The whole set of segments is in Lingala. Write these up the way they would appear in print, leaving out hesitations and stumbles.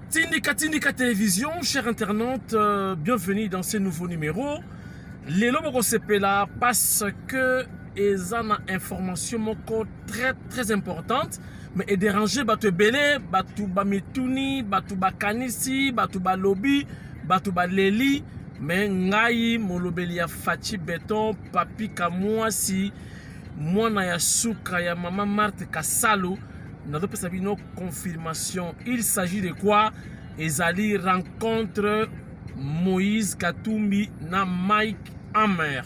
Tindika Télévision, chers internautes, bienvenue dans ce nouveau numéro. Les lobos sepela parce que ils ont une information très importante, mais est dérangé batu belé, batu bamituni, batu bakanisi, batu balobi, batu baleli, mais ngai molobeli ya Fachi Beton, papi kamwasi, mwana ya suka ya mama Marthe Kassalu. Nous avons une confirmation. Il s'agit de quoi? Ezali rencontre Moïse Katumbi na Mike Hammer.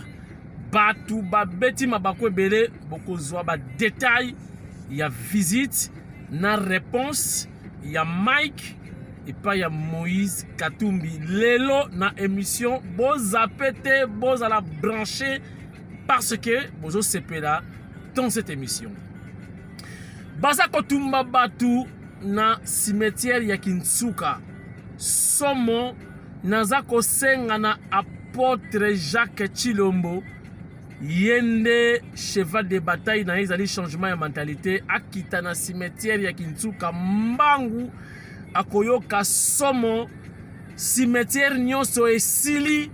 Batu ba beti mabakwe bele boko zwa ba détail. Il y a visite na réponse. Il y a Mike et pas il y a Moïse Katumbi. Lelo na émission boz apete boz à la brancher parce que bozo sepela dans cette émission. Baza kotumba batu na cimetière ya Kinsuka. Somo naza kosenga na apôtre Jacques Chilombo. Yende cheval de bataille na ezali changement ya mentalité. Akita na cimetière ya Kinsuka mbangu. Akoyoka somo cimetière nyonso esili.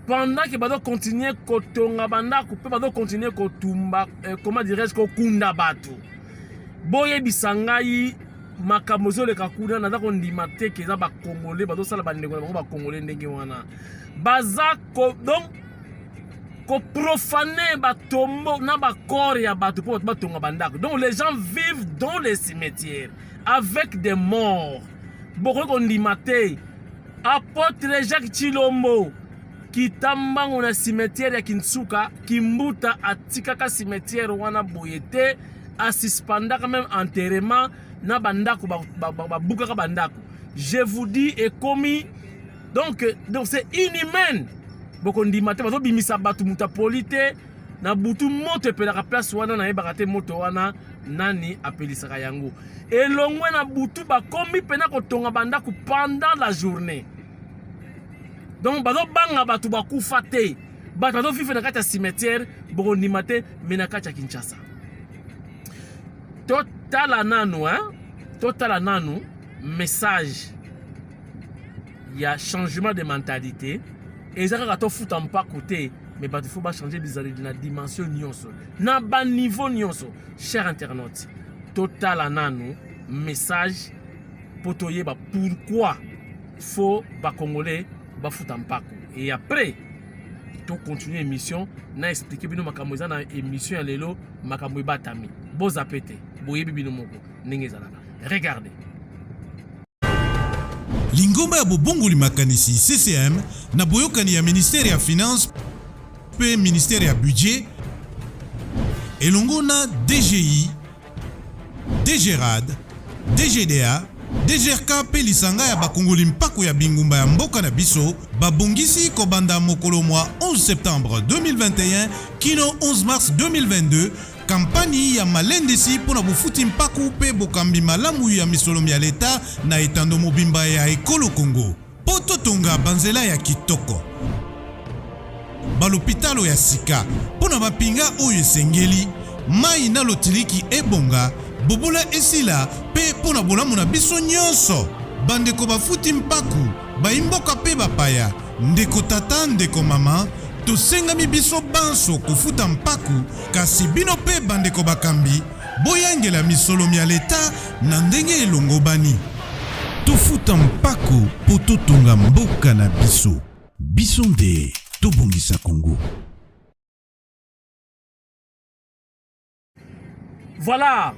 Pendant que bado continuer kotonga bandako pe bado continuer kotumba comment dirais-je kokunda batu. Boye bisangai makamozo le kakuna na ko ndima te ke za ba congolais bazo sala bandeko ba congolais ndenge wana baza ko donc ko profaner ba tombo na ba corps ya batu po ba tonga bandako. Donc les gens vivent dans les cimetières avec des morts. Boko ko ndima te apôtre Jacques Chilombo kitambango na cimetière ya Kinsuka kimbuta atikaka cimetière wana boyete assispanda quand même enterrement na bandako bukaka bandako. Je vous dis et commis donc c'est inhumain. Boko ndimate bazo bimisa batu mutapolite na butu moto epelaka place wana na yebaka te moto wana nani apelisaka yango. Elongwe na butu bakomi pena kotonga bandako pendant la journée. Donc bazo banga batu bakufa te. Batu bazo vivre na kati ya cimetière boko ndimate mena kati ya Kinshasa. Total nano, message. Il y a changement de mentalité. Et ça va tout en pas côté, mais il faut pas changer la dimension nyonso. Na bas niveau nyonso, chers internautes. Total nano, message. Potoye ba pourquoi faut ba congolais ba fout en pas. Et après, to continuer l'émission, na expliquer bino makambo na émission ya lelo makambo batami. Boza pété. Regardez. Lingomba ya bobongoli makanisi CCM na boyokani ya ministère ya finance pe ministère ya budget elongo na DGI, DGRAD, DGDA, DGRK pe lisanga ya bakongoli mpako ya bingumba ya mboka na biso babongisi kobanda mokolo mwa 11 septembre 2021 kino 11 mars 2022 kampani ya malendesi pona bofuti mpaku pe bokambi malamu ya misolomi ya leta na etando mobimba ya ekolo Congo. Poto tonga banzela ya kitoko. Balopitalo ya sika pona bapinga oyo esengeli mai na lotiliki ebonga bobola esila pe pona bolamu na biso nyonso. Bandeko bafuti mpaku baimboka pe bapaya ndeko tata ndeko mama tosengami biso banso kofuta mpaku kasi bino pe bandeko bakambi boyangela misolomi ya leta na ndenge elongobani tofuta mpaku po totonga mboka na biso biso nde tobongisa Congo. Voilà,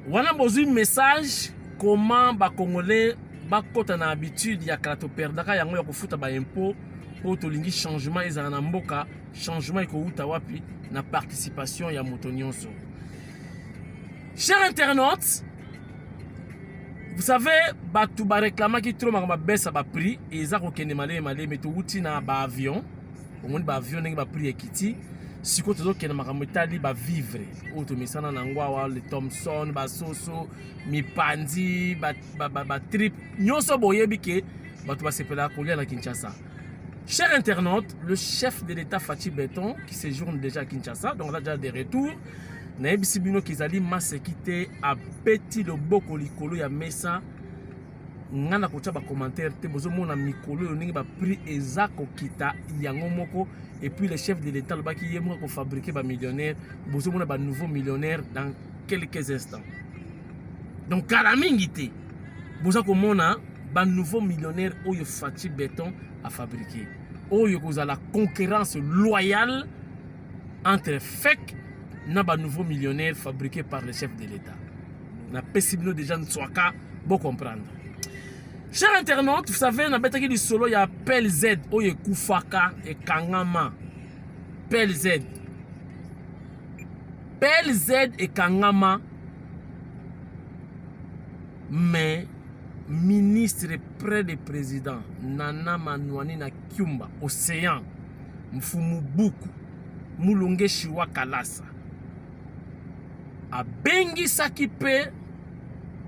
wana bozui message comment ba congolais ba kota na habitude ya kala to perdaka yango ya kofuta ba impôt pour tolingi changement ezala na mboka changement eko uta wapi na participation ya moto nyonso. Chers internautes, vous savez batu ba réclamaki trop makamba besa ba prix eza ko kende malé mais to uti na ba avion omoni ba avion ndenge ba prix ekiti siko tozo kende makambo etali ba vivre oto misana na ngwa le Thomson ba soso mipandi ba trip nyonso boyebi ke batu ba sepela kolia na Kinshasa. Chers internautes, le chef de l'État Fachi Beton qui séjourne déjà à Kinshasa, donc on a déjà des retours, Naebisibino Kizali Masekite a petit le boko likolo ya mesa ngana kocha ba commentaire te bozo mona mikolo yo ningi ba prix ezako kita yango moko et puis le chef de l'état le baki yemo ko fabriquer ba millionnaire bozo mona ba nouveau millionnaire dans quelques instants. Donc kalamingi te bozo ko mona ba nouveau millionnaire oyo Fati Béton a fabriqué. Oyo koza la concurrence loyale entre FEC na ba nouveau millionnaire fabriqué par le chef de l'état. Na pesibino déjà nswaka bon comprendre. Chers internautes, vous savez, on a bêté du solo, il y a PLZ, Oye Koufaka et Kangama. PLZ. PLZ et Kangama. Mais, ministre près du président, Nana Manouani na Kyumba, Océan, Mfumubuku, Moulunge Shiwa Kalasa. A Bengi Sakipe,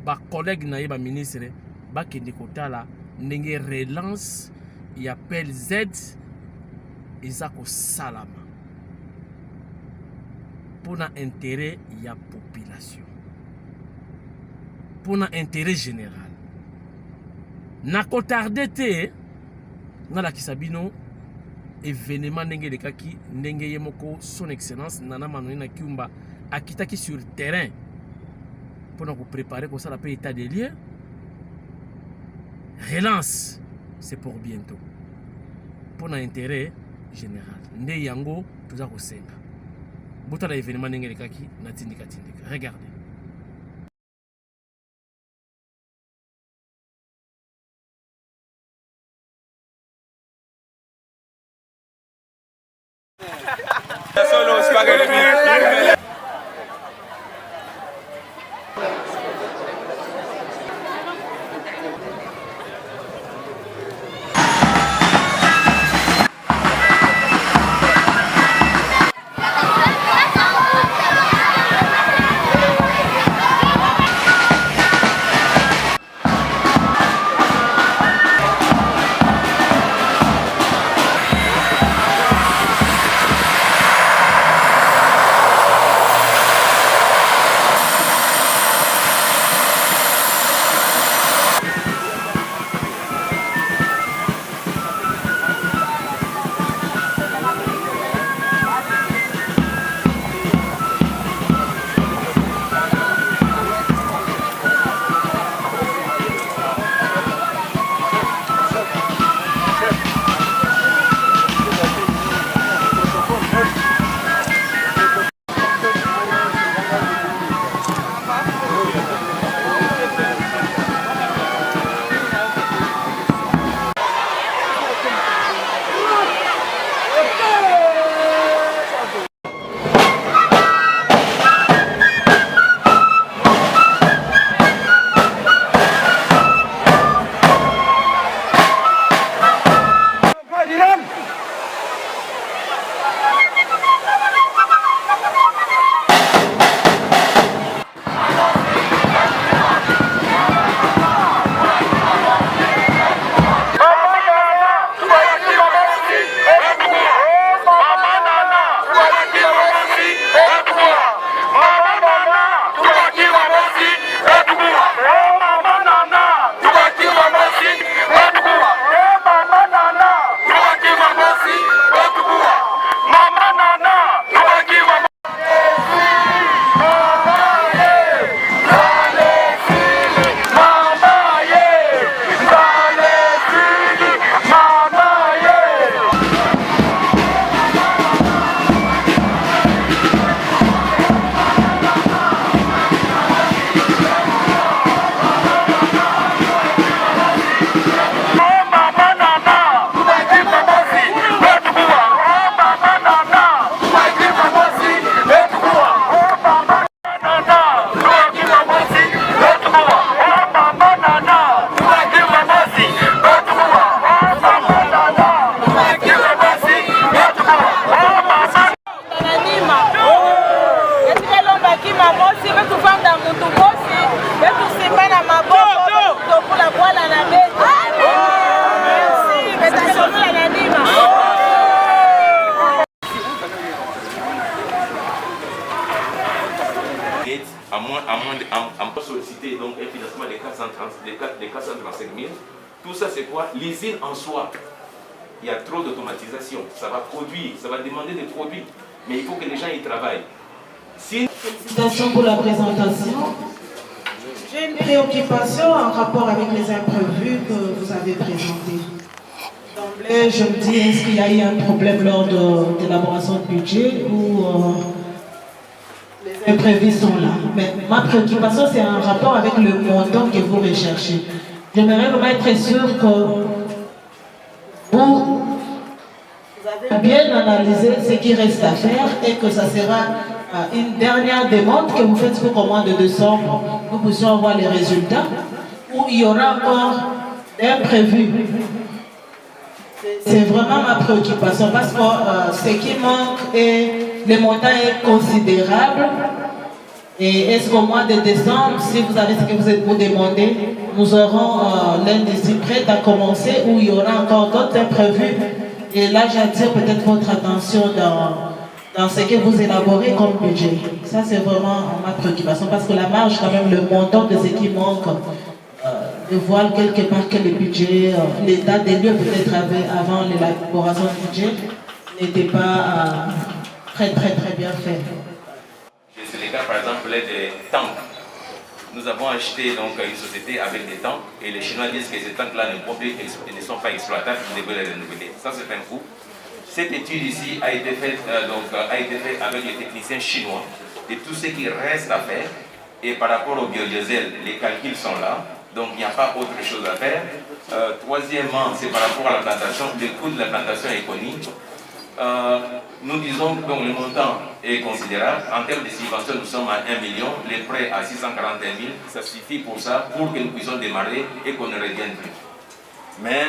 ba collègue na ba ministre, bakende kotala ndenge relance il appelle Z ezako salama pour intérêt ya population, pour intérêt général. Na kotarde te na la kisabino événement ndenge de kaki ndenge yemoko son excellence Nana Manouani na Kyumba akitaki sur terrain pour nous préparer pour ça la paix état des lieux. Relance, c'est pour bientôt. Pour l'intérêt général. Nde yango, tout ça kosenga. Bota la événement n'engele kaki, na tindika tindika. Regardez. à moins solliciter donc un financement des 430 335 000. Tout ça, c'est quoi? L'usine en soi. Il y a trop d'automatisation. Ça va produire, ça va demander des produits. Mais il faut que les gens y travaillent. Si... Félicitations pour la présentation. J'ai une préoccupation en rapport avec les imprévus que vous avez présentés. D'emblée, je me dis, est-ce qu'il y a eu un problème lors de l'élaboration du budget ou les imprévus sont là? Mais ma préoccupation, c'est en rapport avec le montant que vous recherchez. J'aimerais vraiment être sûr que vous avez bien analysé ce qui reste à faire et que ça sera une dernière demande que vous faites pour qu'au mois de décembre, nous puissions avoir les résultats, où il y aura encore d'imprévus. C'est vraiment ma préoccupation parce que ce qui manque et le montant est considérable. Et est-ce qu'au mois de décembre, si vous avez ce que vous demandez, nous aurons l'industrie prête à commencer ou il y aura encore d'autres imprévus? Et là, j'attire peut-être votre attention dans ce que vous élaborez comme budget. Ça, c'est vraiment ma préoccupation parce que la marge, quand même, le montant de ce qui manque, de voir quelque part que le budget, l'état des lieux peut-être avant l'élaboration du budget, n'était pas très bien fait. C'est le cas, par exemple, des tanks. Nous avons acheté donc une société avec des tanks et les Chinois disent que ces tanks-là ne sont pas exploitables, ils devraient les renouveler. Ça, c'est un coup. Cette étude ici a été faite avec les techniciens chinois et tout ce qui reste à faire. Et par rapport au biodiesel, les calculs sont là, donc il n'y a pas autre chose à faire. Troisièmement, c'est par rapport à la plantation, le coût de la plantation est connu. Nous disons que le montant est considérable. En termes de subvention, nous sommes à 1 million, les prêts à 641 000, ça suffit pour ça, pour que nous puissions démarrer et qu'on ne revienne plus. Mais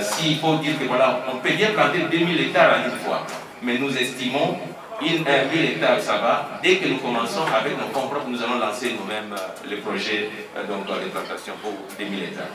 s'il faut dire que voilà, on peut bien planter 2000 hectares en une fois, mais nous estimons 1000 hectares, ça va. Dès que nous commençons avec nos fonds propres, nous allons lancer nous-mêmes le projet de plantation pour 2000 hectares.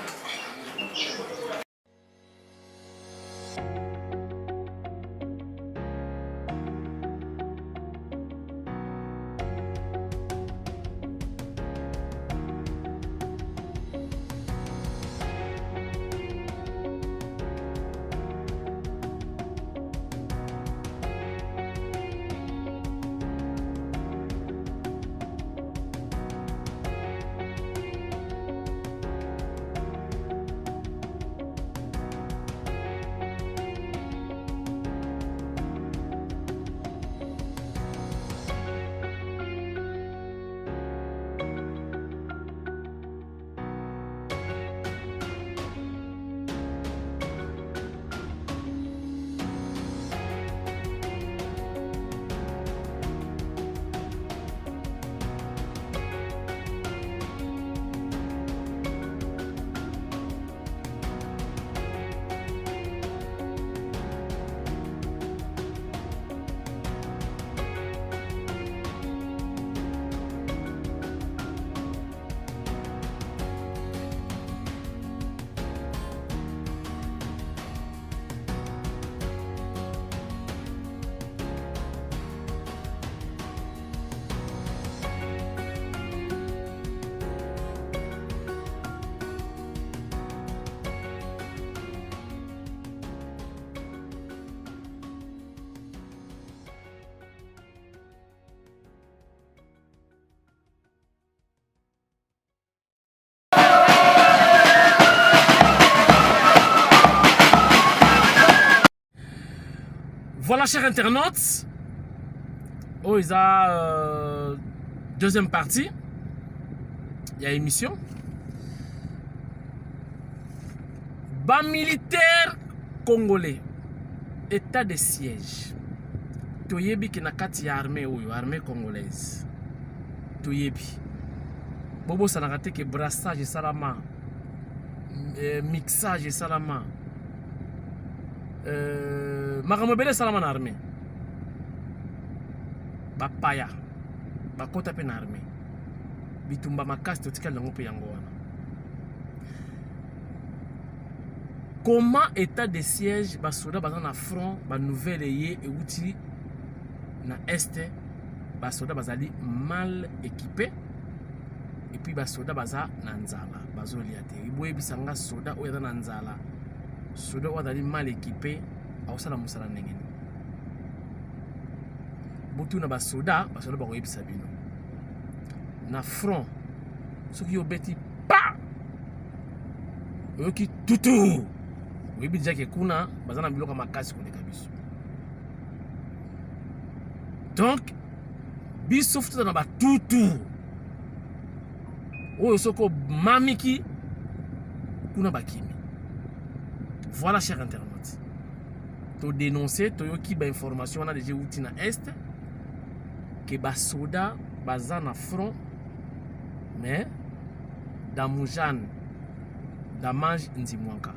Voilà, chers internautes, ils ont deuxième partie, il y a émission. Bas militaire congolais, état de siège. Toyebi qui n'a qu'à armée ou armée congolaise. Toyebi. Bobo ça n'a raté que brassage et salama, mixage et salama. Makamobele salama na armée. Bapaya. Bakota pe na armée. Bitumba makasi totika lango pe yango wana. Comment état de siège basoda baza na front ba nouvelle ye et outil na est basoda bazali mal équipés et puis basoda baza na nzala bazolia te iboyebisa nga soda oyo aza na nzala soda oyo azali mal équipé akosala mosala ndenge nini botuna basoda bakoyebisa bino na front soki obeti pa oyoki tutu oyebi deja ke kuna baza na biloko makasi koleka biso donc biso futa na batutu oyo soko mamiki kuna bakimi. Voilà, cher internaute, to dénoncer toyoki ba information na déjà outi na est que basoda baza na front mais damujane damage nzimwaka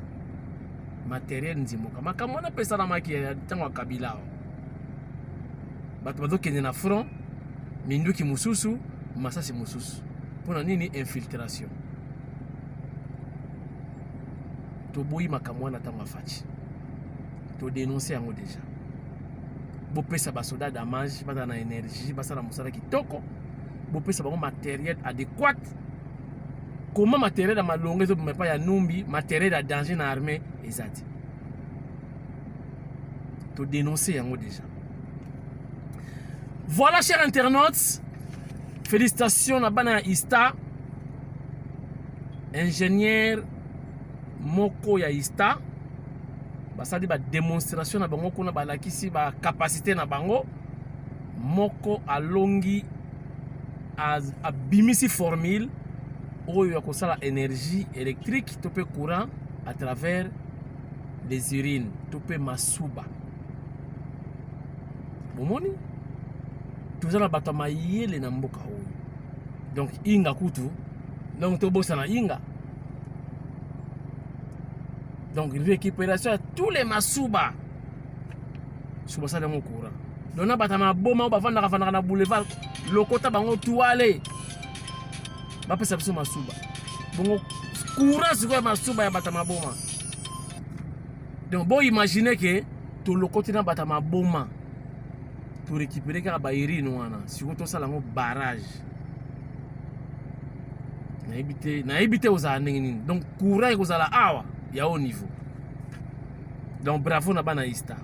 matériel nzimwaka makambo na pesa na maki ya tango kabila bato bazokende na front minduki mususu masasi mususu pona nini infiltration to boyi makambo na tango afachi to dénoncer yango déjà bopesa basoda damage bata na énergie basala mosala kitoko bopesa bango matériel adéquat. Comment matériel à malongue zo pas ya numbi matériel à danger na armée ezati to dénoncer yango déjà. Voilà, chers internautes, félicitations à bana Ista ingénieur moko ya Ista basali ba démonstration na bango kuna balakisi ba capacité na bango moko alongi a bimisi formule oyo yakosala énergie électrique to pe courant à travers les urines to pe masuba bomoni tozala bato mayele na mboka oyo donc inga kutu donc to bosa na inga donc récupération à tous les masuba suba sala mo courant dona bata maboma bavanda na boulevard lokota bango tuale bapesa biso masuba bongo courant sikoya masuba ya bata maboma. Donc bon imaginer que to lokoti na bata maboma to récupérer kaka ba irine wana siko to sala ngo barrage na éviter aux années. Donc courant ekozala awa ya haut niveau. Donc bravo na bana Ista.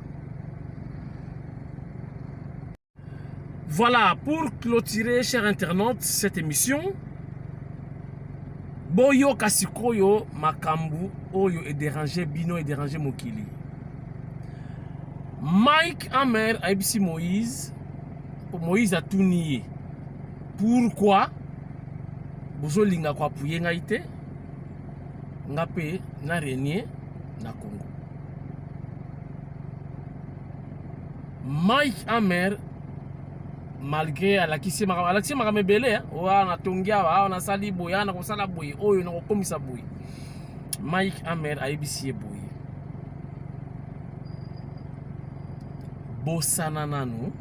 Voilà, pour clôturer, chers internautes, cette émission. Boyo kasikoyo makambu oyo et déranger bino et déranger mokili. Mike Hammer a ebisi Moïse a tout nié. Pourquoi? Bozo linga kwa puye ngai te ngape na renier na Congo. Mike Hammer malgré alakisi makamebele wana tongia wana sali boya na kosala boye oyo na kokomisa boye Mike Hammer ayebisi boye bosana nanu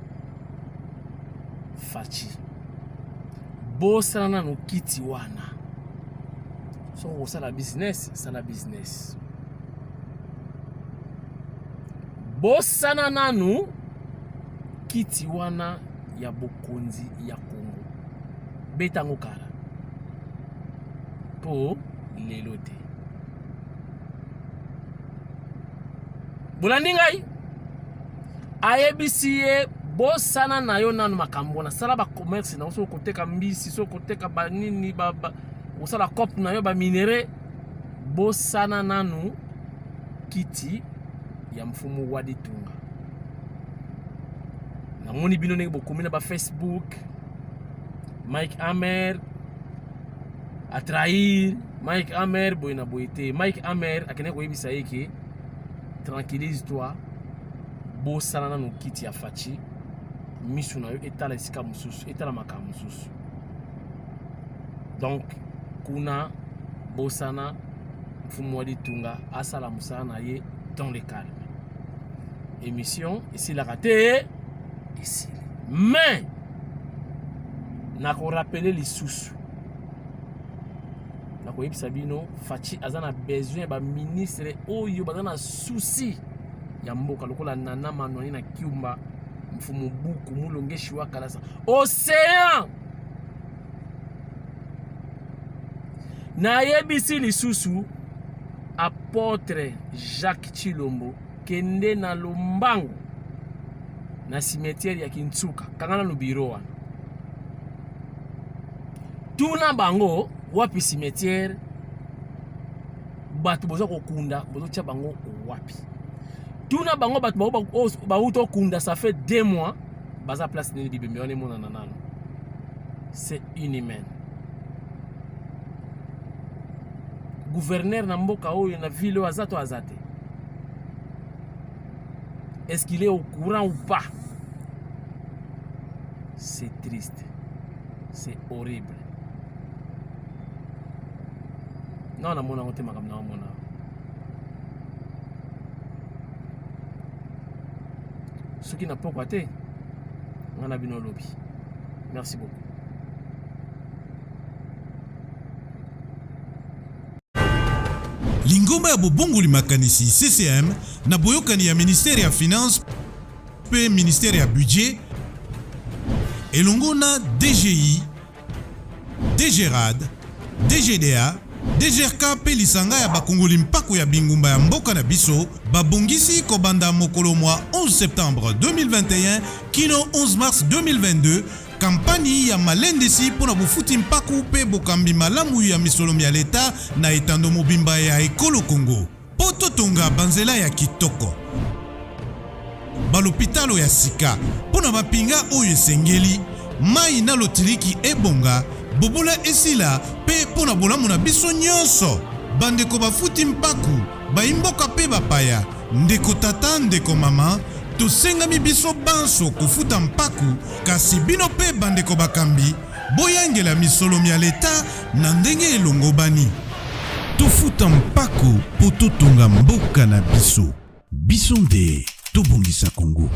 fachi bosana nanu kiti wana so kosala business sala business bosana nanu kiti wana ya bokonzi ya Congo betango kala po lelo te bulandi ngai ayebisi ye bosana na yo nanu makambo na sala ba commerce na so koteka mbisi so koteka banini baba osala cop na yo ba minere bosana nanu kiti ya mfumu wa ditunga. Namoni bino ndenge bokomi na ba Facebook Mike Hammer a trahir Mike Hammer boy na boyete Mike Hammer akene koyebisa yeke tranquillise-toi bosala nanu kiti ya fachi misu na yo etala esika mususu etala makambo mususu. Donc kuna bosana mfumu wa ditunga asala musala na ye dans le calme. Émission ici la raté ici. Mais na ko rappeler les sous. Na ko yebisa bino fachi azana besoin ba ministre oyo bazana souci ya mboka lokola nana manoni na kiumba mfumu buku mulongeshi wa kalasa océan Na yebisi lisusu apôtre Jacques Chilombo kende na Lombangu na cimetière ya Kintsuka kangana no bureau wana. Tuna bango wapi cimetière batu bozo kokunda bozo tia bango wapi. Tuna bango batu ba uto kunda ça fait 2 mois baza place nini bibembe wana mona nanano. C'est inhumain. Gouverneur na mboka oyo na ville azato azate. Est-ce qu'il est au courant ou pas? C'est triste. C'est horrible. Non, na mona ngote makam na mona. Ce qui n'a pas quoi-te, on a bien au lobby. Merci beaucoup. Lingomba ya bobongoli makanisi CCM na boyokani ya ministère ya finance pe ministère ya budget elongo na DGI, DGRAD, DGDA, DGRK pe lisanga ya bakongoli mpako ya bingumba ya mboka na biso babongisi kobanda mokolo mwa 11 septembre 2021 kino 11 mars 2022 kampani ya malendesi pona bofuti mpaku pe bokambi malamu ya misolomi ya leta na etando mobimba ya ekolo Kongo. Poto tonga banzela ya kitoko. Balopitalo ya sika pona mapinga oyo esengeli mai na lotiliki ebonga bobola esila pe pona bolamu na biso nyonso. Bandeko bafuti mpaku baimboka pe bapaya ndeko tata ndeko mama tosengami biso banso kofuta mpaku kasi bino pe bandeko bakambi boyangela misolomi ya leta na ndenge elongobani tofuta mpaku po totonga mboka na biso nde tobongisa Kongo.